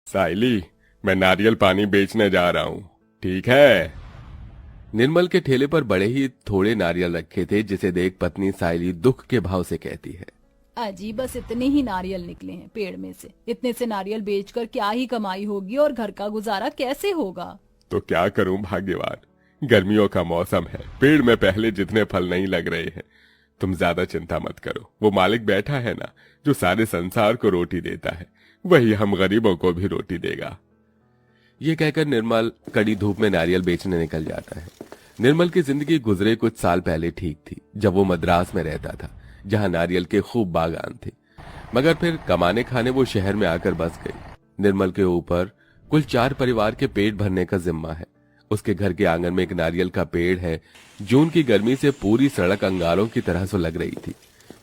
साइली, मैं नारियल पानी बेचने जा रहा हूँ, ठीक है? निर्मल के ठेले पर बड़े ही थोड़े नारियल रखे थे, जिसे देख पत्नी साइली दुख के भाव से कहती है, अजी बस इतने ही नारियल निकले हैं पेड़ में से। इतने से नारियल बेचकर क्या ही कमाई होगी और घर का गुजारा कैसे होगा? तो क्या करूं भाग्यवान, गर्मियों का मौसम है, पेड़ में पहले जितने फल नहीं लग रहे हैं। तुम ज्यादा चिंता मत करो, वो मालिक बैठा है ना, जो सारे संसार को रोटी देता है, वही हम गरीबों को भी रोटी देगा। ये कहकर निर्मल कड़ी धूप में नारियल बेचने निकल जाता है। निर्मल की जिंदगी गुजरे कुछ साल पहले ठीक थी, जब वो मद्रास में रहता था, जहां नारियल के खूब बागान थे। मगर फिर कमाने खाने वो शहर में आकर बस गई। निर्मल के ऊपर कुल 4 परिवार के पेट भरने का जिम्मा है। उसके घर के आंगन में एक नारियल का पेड़ है। जून की गर्मी से पूरी सड़क अंगारों की तरह से लग रही थी।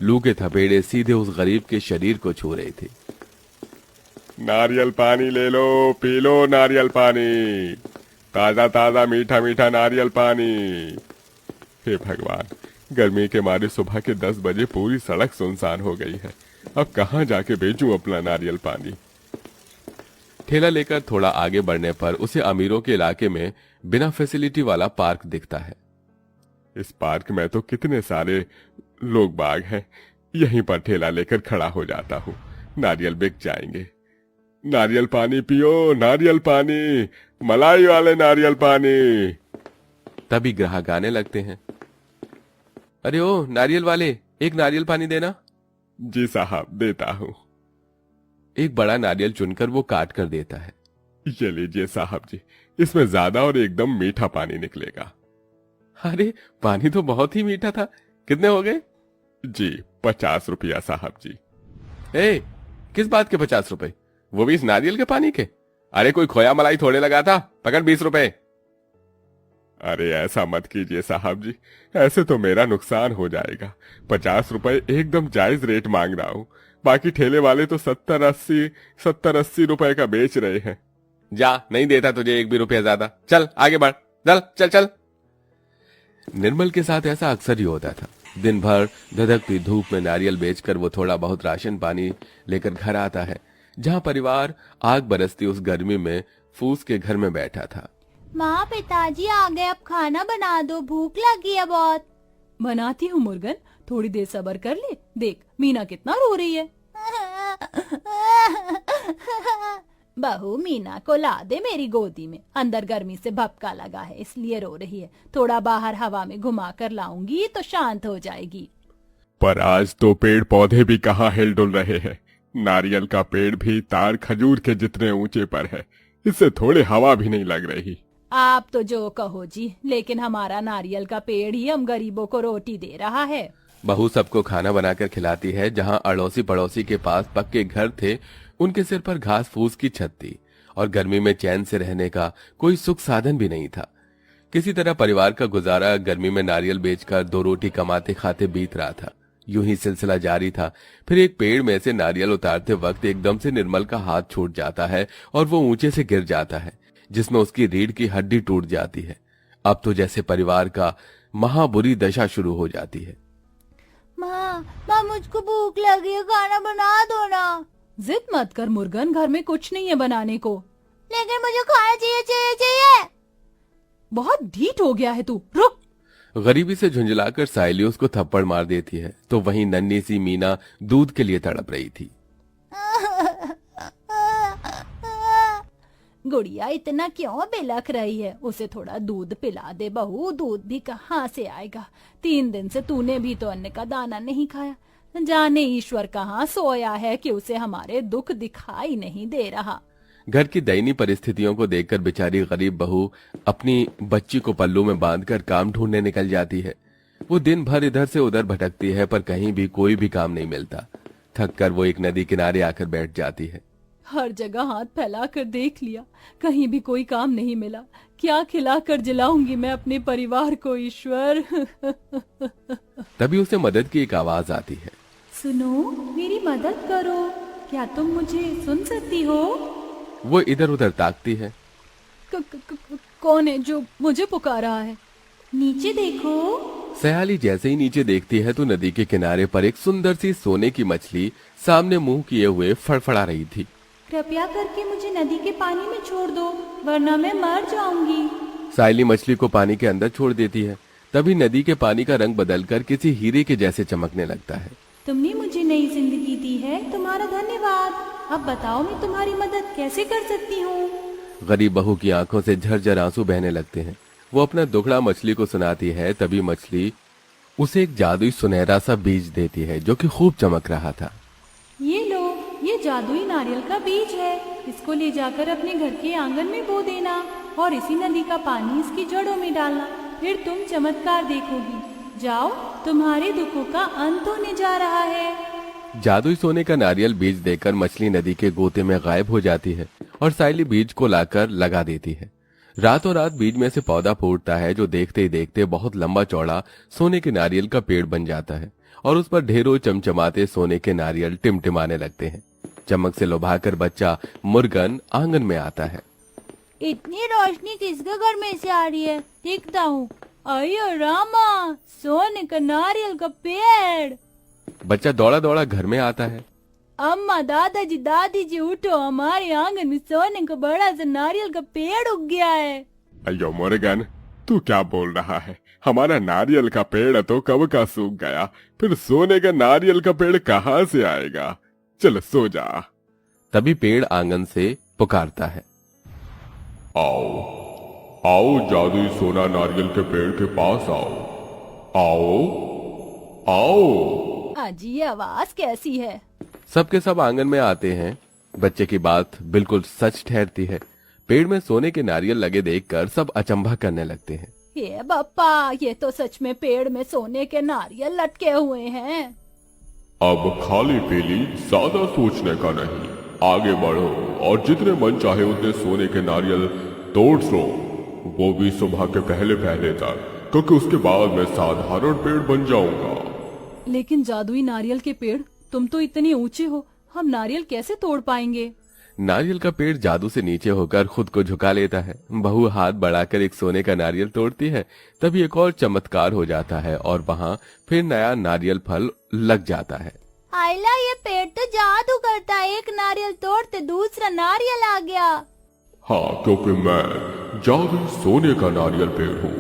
लू के थपेड़े सीधे उस गरीब के शरीर को छू रहे थे। नारियल पानी ले लो, पी लो नारियल पानी, ताजा ताजा मीठा मीठा नारियल पानी। हे भगवान, गर्मी के मारे सुबह के 10 बजे पूरी सड़क सुनसान हो गई है। अब कहाँ जाके बेचूं अपना नारियल पानी? ठेला लेकर थोड़ा आगे बढ़ने पर उसे अमीरों के इलाके में बिना फैसिलिटी वाला पार्क दिखता है। इस पार्क में तो कितने सारे लोग बाग हैं, यहीं पर ठेला लेकर खड़ा हो जाता हूँ, नारियल बिक जाएंगे। नारियल पानी पियो, नारियल पानी, मलाई वाले नारियल पानी। तभी ग्राहक आने लगते हैं। अरे ओ नारियल वाले, एक नारियल पानी देना। जी साहब, देता हूँ। एक बड़ा नारियल चुनकर वो काट कर देता है। ये लीजिए साहब जी, इसमें ज्यादा और एकदम मीठा पानी निकलेगा। अरे पानी तो बहुत ही मीठा था, कितने हो गए? जी 50 रुपया साहब जी। ए, किस बात के 50 रुपए? वो भी इस नारियल के पानी के? अरे कोई खोया मलाई थोड़े लगा था, पकड़ 20 रुपए। अरे ऐसा मत कीजिए साहब जी, ऐसे तो मेरा नुकसान हो जाएगा। 50 रुपए एकदम जायज रेट मांग रहा हूँ, बाकी ठेले वाले तो 70-80 रुपए का बेच रहे हैं। जा, नहीं देता तुझे एक भी रुपया ज्यादा। चल आगे बढ़, चल चल चल। निर्मल के साथ ऐसा अक्सर ही होता था। दिन भर धधकती धूप में नारियल बेचकर वो थोड़ा बहुत राशन पानी लेकर घर आता है, जहां परिवार आग बरसती उस गर्मी में फूस के घर में बैठा था। माँ, पिताजी आ गए, अब खाना बना दो, भूख लगी है बहुत। बनाती हूँ मुर्गन, थोड़ी देर सब्र कर ले। देख मीना कितना रो रही है। बहू, मीना को ला दे मेरी गोदी में, अंदर गर्मी से भपका लगा है इसलिए रो रही है। थोड़ा बाहर हवा में घुमा कर लाऊंगी तो शांत हो जाएगी। पर आज तो पेड़ पौधे भी कहाँ हिल डुल रहे हैं। नारियल का पेड़ भी तार खजूर के जितने ऊंचे पर है, इससे थोड़ी हवा भी नहीं लग रही। आप तो जो कहो जी, लेकिन हमारा नारियल का पेड़ ही हम गरीबों को रोटी दे रहा है। बहू सबको खाना बनाकर खिलाती है। जहां अड़ोसी पड़ोसी के पास पक्के घर थे, उनके सिर पर घास फूस की छत थी और गर्मी में चैन से रहने का कोई सुख साधन भी नहीं था। किसी तरह परिवार का गुजारा गर्मी में नारियल बेचकर 2 रोटी कमाते खाते बीत रहा था। यूं ही सिलसिला जारी था। फिर एक पेड़ में से नारियल उतारते वक्त एकदम से निर्मल का हाथ छूट जाता है और वो ऊंचे से गिर जाता है, जिसमें उसकी रीढ़ की हड्डी टूट जाती है। अब तो जैसे परिवार का महाबुरी दशा शुरू हो जाती है। माँ, मुझको भूख लगी है, खाना बना दो ना। जिद मत कर मुर्गन, घर में कुछ नहीं है बनाने को। लेकिन मुझे खाना चाहिए चाहिए चाहिए। बहुत ढीठ हो गया है तू, रुक। गरीबी से झुंझलाकर साइली उसको थप्पड़ मार देती है, तो वहीं नन्ही सी मीना दूध के लिए तड़प रही थी। गुड़िया इतना क्यों बिलख रही है? उसे थोड़ा दूध पिला दे बहू। दूध भी कहाँ से आएगा? 3 दिन से तूने भी तो अन्न का दाना नहीं खाया। जाने ईश्वर कहाँ सोया है कि उसे हमारे दुख दिखाई नहीं दे रहा। घर की दयनीय परिस्थितियों को देखकर बेचारी गरीब बहू अपनी बच्ची को पल्लू में बांधकर काम ढूंढने निकल जाती है। वो दिन भर इधर से उधर भटकती है, पर कहीं भी कोई भी काम नहीं मिलता। थक कर वो एक नदी किनारे आकर बैठ जाती है। हर जगह हाथ फैला कर देख लिया, कहीं भी कोई काम नहीं मिला। क्या खिलाकर जिलाऊंगी मैं अपने परिवार को ईश्वर। तभी उसे मदद की एक आवाज आती है। सुनो, मेरी मदद करो, क्या तुम मुझे सुन सकती हो? वो इधर उधर ताकती है। कौन है जो मुझे पुकार रहा है? नीचे देखो। सयाली जैसे ही नीचे देखती है तो नदी के किनारे पर एक सुंदर सी सोने की मछली सामने मुंह किए हुए फड़फड़ा रही थी। कृपया करके मुझे नदी के पानी में छोड़ दो, वरना मैं मर जाऊंगी। साइली मछली को पानी के अंदर छोड़ देती है। तभी नदी के पानी का रंग बदलकर किसी हीरे के जैसे चमकने लगता है। तुमने मुझे नई जिंदगी दी है, तुम्हारा धन्यवाद। अब बताओ मैं तुम्हारी मदद कैसे कर सकती हूँ? गरीब बहू की आंखों से झरझर आंसू बहने लगते हैं। वो अपना दुखड़ा मछली को सुनाती है। तभी मछली उसे एक जादुई सुनहरा सा बीज देती है जो कि खूब चमक रहा था। ये लो, ये जादुई नारियल का बीज है। इसको ले जाकर अपने घर के आंगन में बो देना और इसी नदी का पानी इसकी जड़ों में डालना, फिर तुम चमत्कार देखोगी। जाओ, तुम्हारे दुखों का अंत होने जा रहा है। जादुई सोने का नारियल बीज देकर मछली नदी के गोते में गायब हो जाती है और साइली बीज को लाकर लगा देती है। रातों रात बीज में से पौधा फूटता है जो देखते ही देखते बहुत लंबा चौड़ा सोने के नारियल का पेड़ बन जाता है और उस पर ढेरों चमचमाते सोने के नारियल टिमटिमाने लगते हैं। चमक से लुभाकर बच्चा मुर्गन आंगन में आता है। इतनी रोशनी किसके घर में से आ रही है? देखता हूँ। अयो रामा, सोने का नारियल का पेड़। बच्चा दौड़ा दौड़ा घर में आता है। अम्मा, दादाजी, दादी जी, उठो, हमारे आंगन में सोने का बड़ा सा नारियल का पेड़ उग गया है। अयो मुर्गन, तू क्या बोल रहा है? हमारा नारियल का पेड़ तो कब का सूख गया, फिर सोने का नारियल का पेड़ कहाँ से आएगा? चल सो जा। तभी पेड़ आंगन से पुकारता है, आओ आओ, जादुई सोना नारियल के पेड़ के पास आओ, आओ आओ। आज ये आवाज कैसी है? सबके सब आंगन में आते हैं। बच्चे की बात बिल्कुल सच ठहरती है। पेड़ में सोने के नारियल लगे देखकर सब अचंभा करने लगते हैं। ये बप्पा, ये तो सच में पेड़ में सोने के नारियल लटके हुए हैं। अब खाली पीली ज्यादा सोचने का नहीं, आगे बढ़ो और जितने मन चाहे उतने सोने के नारियल तोड़ लो, वो भी सुबह के पहले पहले तक, क्योंकि उसके बाद मैं साधारण पेड़ बन जाऊंगा। लेकिन जादुई नारियल के पेड़, तुम तो इतने ऊंचे हो, हम नारियल कैसे तोड़ पाएंगे? नारियल का पेड़ जादू से नीचे होकर खुद को झुका लेता है। बहू हाथ बढ़ाकर एक सोने का नारियल तोड़ती है। तभी एक और चमत्कार हो जाता है और वहाँ फिर नया नारियल फल लग जाता है। आइला, ये पेड़ तो जादू करता है, एक नारियल तोड़ते दूसरा नारियल आ गया। हाँ, क्योंकि मैं जादुई सोने का नारियल पेड़ हूँ।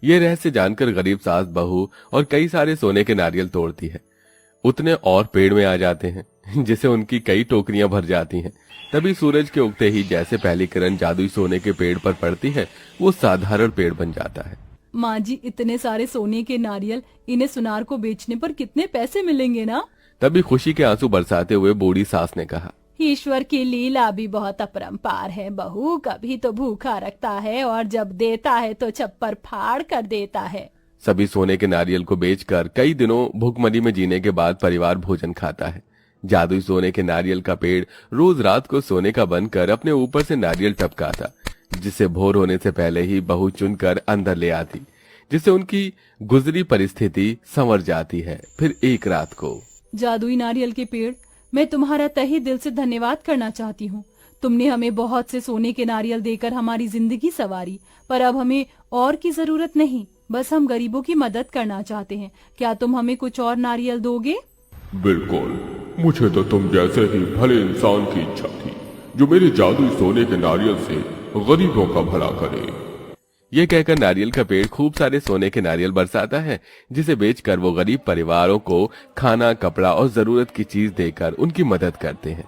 ये रहस्य जानकर गरीब सास बहू और कई सारे सोने के नारियल तोड़ती है। उतने और पेड़ में आ जाते हैं जिसे उनकी कई टोकरियां भर जाती हैं। तभी सूरज के उगते ही जैसे पहली किरण जादुई सोने के पेड़ पर पड़ती है, वो साधारण पेड़ बन जाता है। माँ जी, इतने सारे सोने के नारियल, इन्हें सुनार को बेचने पर कितने पैसे मिलेंगे ना? तभी खुशी के आंसू बरसाते हुए बूढ़ी सास ने कहा, ईश्वर की लीला भी बहुत अपरंपार है बहू। कभी तो भूखा रखता है और जब देता है तो छप्पर फाड़ कर देता है। सभी सोने के नारियल को बेचकर कई दिनों भूखमरी में जीने के बाद परिवार भोजन खाता है। जादुई सोने के नारियल का पेड़ रोज रात को सोने का बनकर अपने ऊपर से नारियल टपकाता, जिसे भोर होने से पहले ही बहू चुनकर अंदर ले आती, जिससे उनकी गुजरी परिस्थिति संवर जाती है। फिर एक रात को, जादुई नारियल के पेड़, मैं तुम्हारा तहे दिल से धन्यवाद करना चाहती हूँ। तुमने हमें बहुत से सोने के नारियल देकर हमारी जिंदगी संवारी, पर अब हमें और की जरूरत नहीं। बस हम गरीबों की मदद करना चाहते हैं। क्या तुम हमें कुछ और नारियल दोगे? बिल्कुल, मुझे तो तुम जैसे ही भले इंसान की इच्छा थी, जो मेरे जादुई सोने के नारियल से गरीबों का भला करे। ये कहकर नारियल का पेड़ खूब सारे सोने के नारियल बरसाता है, जिसे बेचकर वो गरीब परिवारों को खाना, कपड़ा और जरूरत की चीज देकर उनकी मदद करते हैं।